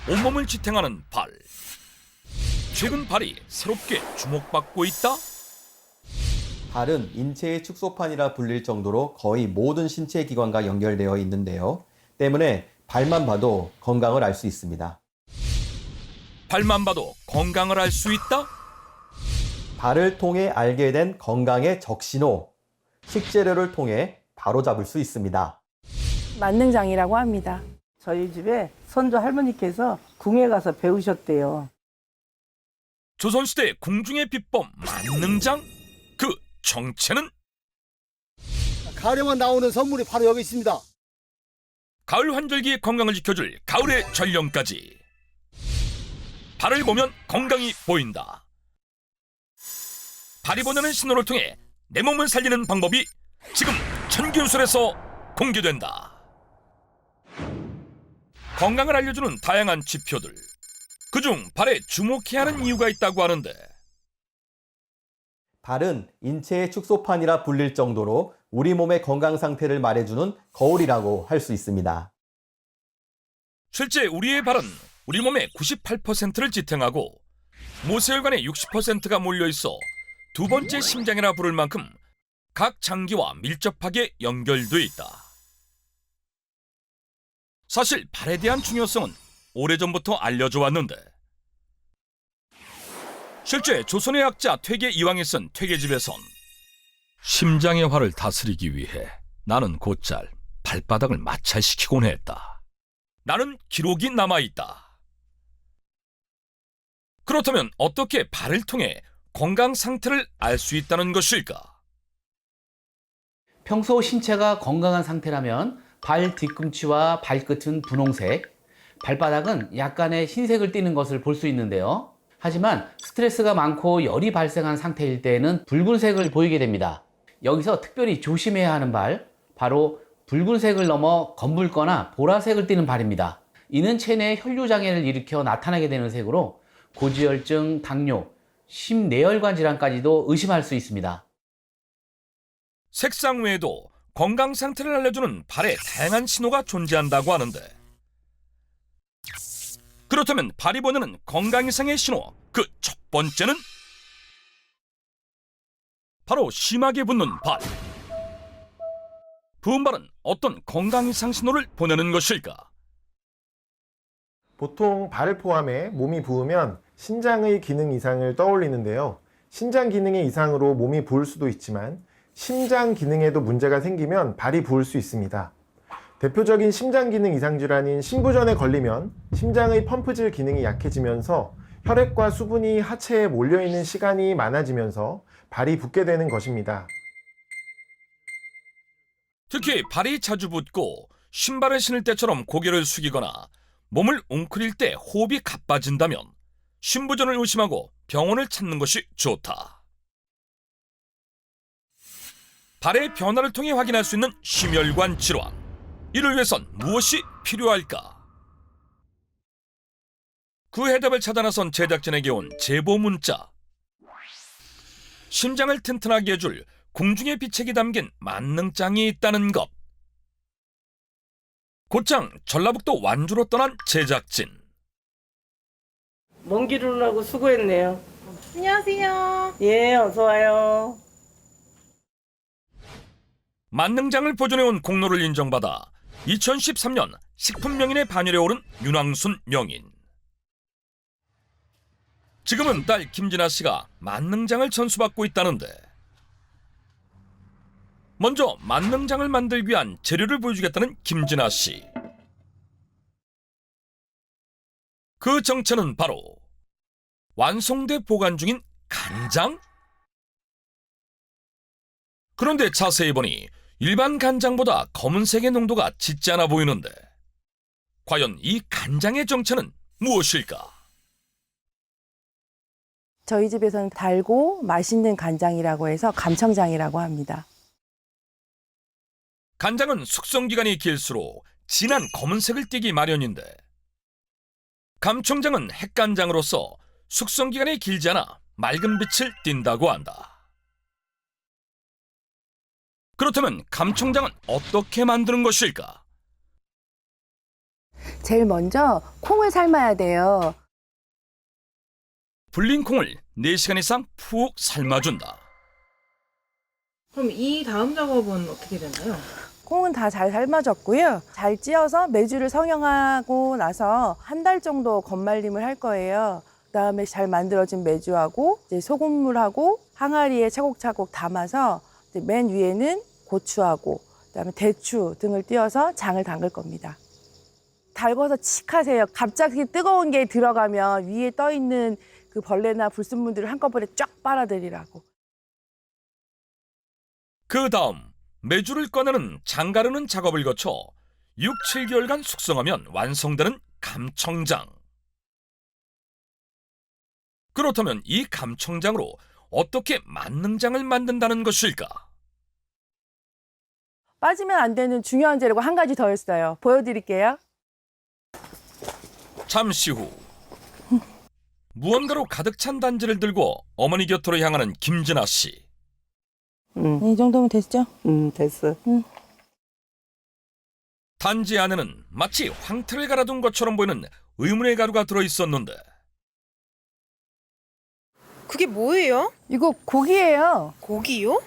온몸을 지탱하는 발. 최근 발이 새롭게 주목받고 있다? 발은 인체의 축소판이라 불릴 정도로 거의 모든 신체 기관과 연결되어 있는데요. 때문에 발만 봐도 건강을 알 수 있습니다. 발만 봐도 건강을 알 수 있다? 발을 통해 알게 된 건강의 적신호, 식재료를 통해 바로잡을 수 있습니다. 만능장이라고 합니다. 저희 집에 선조 할머니께서 궁에 가서 배우셨대요. 조선시대 궁중의 비법 만능장? 그 정체는? 가을에만 나오는 선물이 바로 여기 있습니다. 가을 환절기의 건강을 지켜줄 가을의 전령까지. 발을 보면 건강이 보인다. 발이 보내는 신호를 통해 내 몸을 살리는 방법이 지금 천균술에서 공개된다. 건강을 알려주는 다양한 지표들. 그중 발에 주목해야 하는 이유가 있다고 하는데, 발은 인체의 축소판이라 불릴 정도로 우리 몸의 건강 상태를 말해주는 거울이라고 할 수 있습니다. 실제 우리의 발은 우리 몸의 98%를 지탱하고 모세혈관의 60%가 몰려있어 두 번째 심장이라 부를 만큼 각 장기와 밀접하게 연결돼 있다. 사실 발에 대한 중요성은 오래전부터 알려져 왔는데, 실제 조선의 학자 퇴계 이황이 쓴 퇴계집에선 심장의 화를 다스리기 위해 나는 곧잘 발바닥을 마찰시키곤 했다. 나는 기록이 남아있다. 그렇다면 어떻게 발을 통해 건강 상태를 알 수 있다는 것일까? 평소 신체가 건강한 상태라면 발 뒤꿈치와 발끝은 분홍색, 발바닥은 약간의 흰색을 띠는 것을 볼 수 있는데요. 하지만 스트레스가 많고 열이 발생한 상태일 때에는 붉은색을 보이게 됩니다. 여기서 특별히 조심해야 하는 발, 바로 붉은색을 넘어 검붉거나 보라색을 띠는 발입니다. 이는 체내 혈류장애를 일으켜 나타나게 되는 색으로 고지혈증, 당뇨, 심내혈관 질환까지도 의심할 수 있습니다. 색상 외에도 건강 상태를 알려주는 발에 다양한 신호가 존재한다고 하는데, 그렇다면 발이 보내는 건강 이상의 신호, 그 첫 번째는 바로 심하게 붓는 발. 부은 발은 어떤 건강 이상 신호를 보내는 것일까? 보통 발을 포함해 몸이 부으면 신장의 기능 이상을 떠올리는데요. 신장 기능의 이상으로 몸이 부을 수도 있지만 심장 기능에도 문제가 생기면 발이 부을 수 있습니다. 대표적인 심장 기능 이상 질환인 심부전에 걸리면 심장의 펌프질 기능이 약해지면서 혈액과 수분이 하체에 몰려있는 시간이 많아지면서 발이 붓게 되는 것입니다. 특히 발이 자주 붓고 신발을 신을 때처럼 고개를 숙이거나 몸을 웅크릴 때 호흡이 가빠진다면 심부전을 의심하고 병원을 찾는 것이 좋다. 발의 변화를 통해 확인할 수 있는 심혈관 질환. 이를 위해선 무엇이 필요할까? 그 해답을 찾아 나선 제작진에게 온 제보 문자. 심장을 튼튼하게 해줄 궁중의 비책이 담긴 만능장이 있다는 것. 곧장 전라북도 완주로 떠난 제작진. 먼 길 오느라고 수고했네요. 안녕하세요. 예, 어서 와요. 만능장을 보존해온 공로를 인정받아 2013년 식품명인의 반열에 오른 윤왕순 명인. 지금은 딸 김진아 씨가 만능장을 전수받고 있다는데, 먼저 만능장을 만들기 위한 재료를 보여주겠다는 김진아 씨. 그 정체는 바로 완성돼 보관 중인 간장? 그런데 자세히 보니 일반 간장보다 검은색의 농도가 짙지 않아 보이는데, 과연 이 간장의 정체는 무엇일까? 저희 집에서는 달고 맛있는 간장이라고 해서 감청장이라고 합니다. 간장은 숙성기간이 길수록 진한 검은색을 띠기 마련인데, 감청장은 핵간장으로서 숙성기간이 길지 않아 맑은 빛을 띈다고 한다. 그렇다면 감청장은 어떻게 만드는 것일까? 제일 먼저 콩을 삶아야 돼요. 불린 콩을 4시간 이상 푹 삶아준다. 그럼 이 다음 작업은 어떻게 되나요? 콩은 다 잘 삶아졌고요. 잘 찧어서 메주를 성형하고 나서 한 달 정도 건말림을 할 거예요. 그다음에 잘 만들어진 메주하고 이제 소금물하고 항아리에 차곡차곡 담아서 이제 맨 위에는 고추하고 그다음에 대추 등을 띄워서 장을 담글 겁니다. 달궈서 칙하세요. 갑자기 뜨거운 게 들어가면 위에 떠 있는 그 벌레나 불순물들을 한꺼번에 쫙 빨아들이라고. 그 다음 메주를 꺼내는 장가르는 작업을 거쳐 6, 7개월간 숙성하면 완성되는 감청장. 그렇다면 이 감청장으로 어떻게 만능장을 만든다는 것일까? 빠지면 안 되는 중요한 재료가 한 가지 더 있어요. 보여드릴게요. 잠시 후 무언가로 가득 찬 단지를 들고 어머니 곁으로 향하는 김진아 씨. 이 정도면 됐죠? 됐어. 단지 안에는 마치 황태를 갈아둔 것처럼 보이는 의문의 가루가 들어있었는데 그게 뭐예요? 이거 고기예요. 고기요?